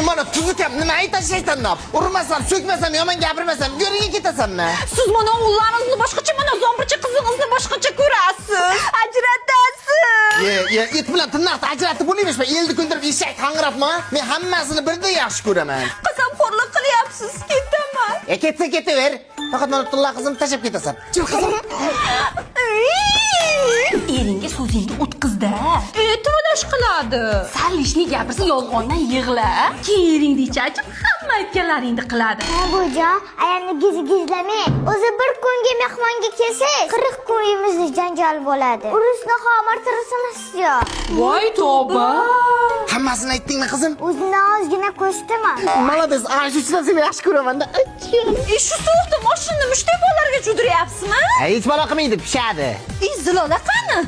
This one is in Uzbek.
Mana tuzukam, nima aytashaysan deb. Urmasam, so'kmasam, yomon gapirmasam, go'riga ketasanmi? Siz mana o'g'illarningizni boshqacha, mana zombircha qizingizni boshqacha ko'rasiz. Ajratasiz. It bilan tirnoqni ajratib bo'lmaymish. Elni ko'ndirib eshak qang'irabmi? Men hammasini birda yaxshi ko'raman. Qasamxo'rlik qilyapsiz, ketaman. Ketsa ketaver. Faqat mana Tulla qizimni tashlab ketasan. Chiq qizim. Eringa so'zingni o'tkazda. E'tiroz qiladi. Salishni gapirsa yolg'ondan yig'la. Keringni ichachib hamma aytganlaringni qiladi. Bujon, ayamni gizlamang. O'zi bir kunga mehmonga kelsangiz, 40 kun uyimizda janjal bo'ladi. Urusni xomirtirsangiz yo. Voy tavba. Hammasini aytdingmi qizim? O'zini ozgina ko'rsataman. Malades, ana shu seni yaxshi ko'raman-da. Shu sovuqda mashinani mushtak bolalarga cho'diryapsizmi? Hech balo qilmaydi, pishadi. Zilola qani?